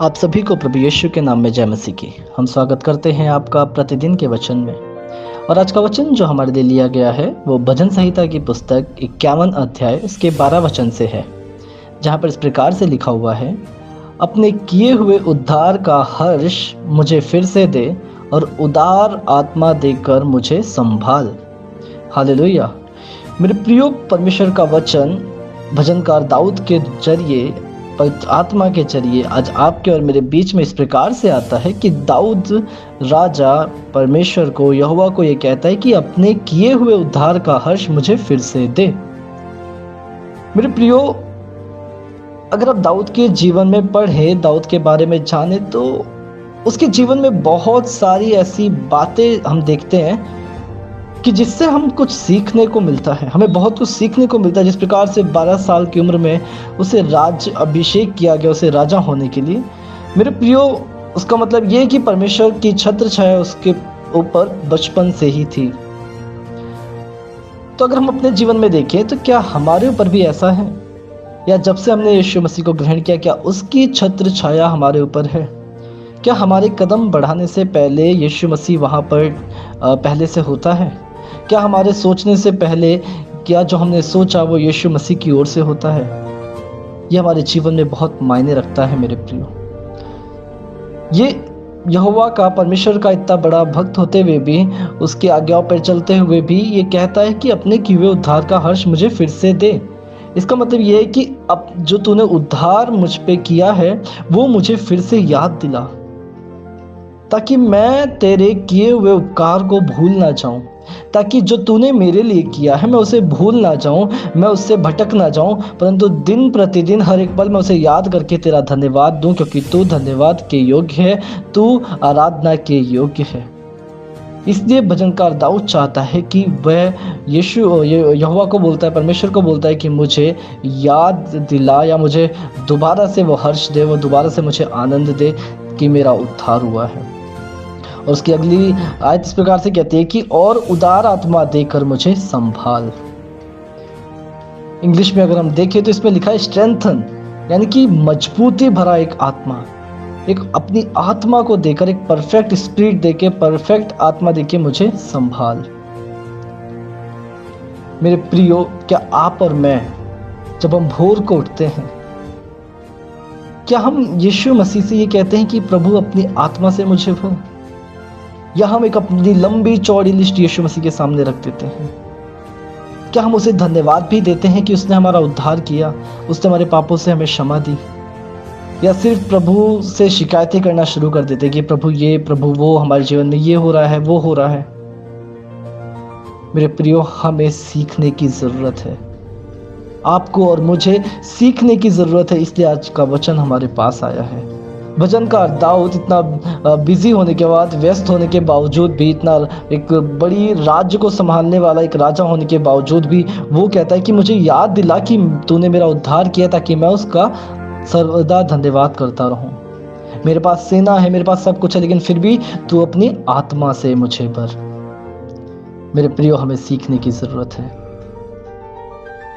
आप सभी को प्रभु यीशु के नाम में जय मसीह की। हम स्वागत करते हैं आपका प्रतिदिन के वचन में। और आज का वचन जो हमारे लिए लिया गया है वो भजन संहिता की पुस्तक 51 अध्याय इसके 12 वचन से है, जहाँ पर इस प्रकार से लिखा हुआ है, अपने किए हुए उद्धार का हर्ष मुझे फिर से दे और उदार आत्मा देकर मुझे संभाल। हालेलुया। मेरे प्रियो, परमेश्वर का वचन भजनकार दाऊद के जरिए, पवित्र आत्मा के जरिए आज आपके और मेरे बीच में इस प्रकार से आता है कि दाऊद राजा परमेश्वर को, यहोवा को ये कहता है कि अपने किए हुए उद्धार का हर्ष मुझे फिर से दे। मेरे प्रियो, अगर आप दाऊद के जीवन में पढ़े, दाऊद के बारे में जाने, तो उसके जीवन में बहुत सारी ऐसी बातें हम देखते हैं कि जिससे हम कुछ सीखने को मिलता है। हमें बहुत कुछ सीखने को मिलता है। जिस प्रकार से 12 साल की उम्र में उसे राज्य अभिषेक किया गया, उसे राजा होने के लिए। मेरे प्रियो, उसका मतलब ये है कि परमेश्वर की छत्र छाया उसके ऊपर बचपन से ही थी। तो अगर हम अपने जीवन में देखें तो क्या हमारे ऊपर भी ऐसा है, या जब से हमने यीशु मसीह को ग्रहण किया क्या उसकी छत्र छाया हमारे ऊपर है? क्या हमारे कदम बढ़ाने से पहले यीशु मसीह वहाँ पर पहले से होता है? क्या हमारे सोचने से पहले क्या जो हमने सोचा वो यीशु मसीह की ओर से होता है? ये हमारे जीवन में बहुत मायने रखता है मेरे प्रियो। ये यहोवा का, परमेश्वर का इतना बड़ा भक्त होते हुए भी, उसकी आज्ञाओं पर चलते हुए भी ये कहता है कि अपने किए हुए उद्धार का हर्ष मुझे फिर से दे। इसका मतलब ये है कि अब जो तूने उद्धार मुझ पे किया है वो मुझे फिर से याद दिला, ताकि मैं तेरे किए हुए उपकार को भूल ना जाऊं, ताकि जो तूने मेरे लिए किया है मैं उसे भूल ना जाऊं, मैं उससे भटक ना जाऊं, परंतु दिन प्रतिदिन हर एक पल मैं उसे याद करके तेरा धन्यवाद दूं, क्योंकि तू धन्यवाद के योग्य है, तू आराधना के योग्य है। इसलिए भजनकार दाऊद चाहता है कि वह यहोवा को बोलता है, परमेश्वर को बोलता है कि मुझे याद दिला, या मुझे दोबारा से वो हर्ष दे, वो दोबारा से मुझे आनंद दे कि मेरा उद्धार हुआ है। और उसकी अगली आयत इस प्रकार से कहती है कि और उदार आत्मा देकर मुझे संभाल। इंग्लिश में अगर हम देखें तो इसमें लिखा है स्ट्रेंथन, यानी कि मजबूती भरा एक आत्मा, एक अपनी आत्मा को देकर, एक परफेक्ट स्पिरिट देके, परफेक्ट आत्मा देके मुझे संभाल। मेरे प्रियो, क्या आप और मैं जब हम भोर को उठते हैं, क्या हम यीशु मसीह से ये कहते हैं कि प्रभु अपनी आत्मा से मुझे भर, या हम एक अपनी लंबी चौड़ी लिस्ट यीशु मसीह के सामने रख देते हैं? क्या हम उसे धन्यवाद भी देते हैं कि उसने हमारा उद्धार किया, उसने हमारे पापों से हमें क्षमा दी? या सिर्फ प्रभु से शिकायतें करना शुरू कर देते हैं कि प्रभु ये, प्रभु वो, हमारे जीवन में ये हो रहा है, वो हो रहा है? मेरे प्रियो, हमें सीखने की जरूरत है। आपको और मुझे सीखने की जरूरत है, इसलिए आज का वचन हमारे पास आया है। भजनकार दाऊद इतना बिजी होने के बाद, व्यस्त होने के बावजूद भी, इतना एक बड़ी राज्य को संभालने वाला एक राजा होने के बावजूद भी, वो कहता है कि मुझे याद दिला कि तूने मेरा उद्धार किया, ताकि मैं उसका सर्वदा धन्यवाद करता रहूं। मेरे पास सेना है, मेरे पास सब कुछ है, लेकिन फिर भी तू अपनी आत्मा से मुझे भर। मेरे प्रियो, हमें सीखने की जरूरत है।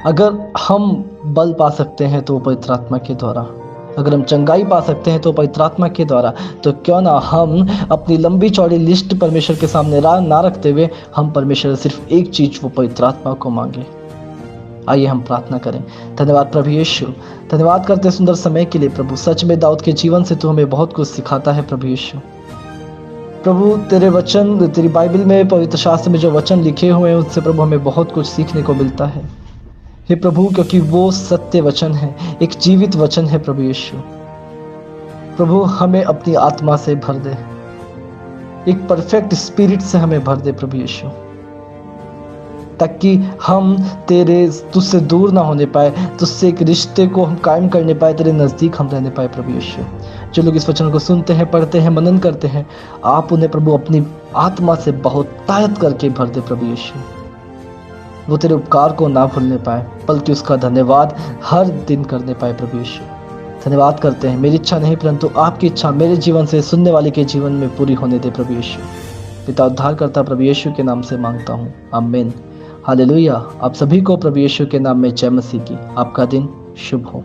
अगर हम बल पा सकते हैं तो पवित्र आत्मा के द्वारा, अगर हम चंगाई पा सकते हैं तो पवित्र आत्मा के द्वारा, तो क्यों ना हम अपनी लंबी चौड़ी लिस्ट परमेश्वर के सामने ना रखते हुए हम परमेश्वर से सिर्फ एक चीज, वो पवित्र आत्मा को मांगे। आइए हम प्रार्थना करें। धन्यवाद प्रभु यीशु, धन्यवाद करते सुंदर समय के लिए प्रभु। सच में दाऊद के जीवन से तू हमें बहुत कुछ सिखाता है प्रभु यीशु। प्रभु, तेरे वचन, तेरी बाइबल में, पवित्र शास्त्र में जो वचन लिखे हुए हैं उससे प्रभु हमें बहुत कुछ सीखने को मिलता है। हे प्रभु, क्योंकि वो सत्य वचन है, एक जीवित वचन है प्रभु यीशु। प्रभु, हमें अपनी आत्मा से भर दे, एक परफेक्ट स्पिरिट से हमें भर दे प्रभु यीशु, ताकि हम तुझसे दूर ना होने पाए, तुझसे एक रिश्ते को हम कायम करने पाए, तेरे नजदीक हम रहने पाए प्रभु यीशु। जो लोग इस वचन को सुनते हैं, पढ़ते हैं, मनन करते हैं, आप उन्हें प्रभु अपनी आत्मा से बहुत ताकत करके भर दे प्रभु यीशु। वो तेरे उपकार को ना भूलने पाए, बल्कि उसका धन्यवाद हर दिन करने पाए प्रभु यीशु। धन्यवाद करते हैं। मेरी इच्छा नहीं परंतु आपकी इच्छा मेरे जीवन से, सुनने वाले के जीवन में पूरी होने दे प्रभु यीशु। पिता उद्धारकर्ता प्रभु यीशु के नाम से मांगता हूँ, आमीन। हालेलुया। आप सभी को प्रभु यीशु के नाम में जय मसीह की। आपका दिन शुभ हो।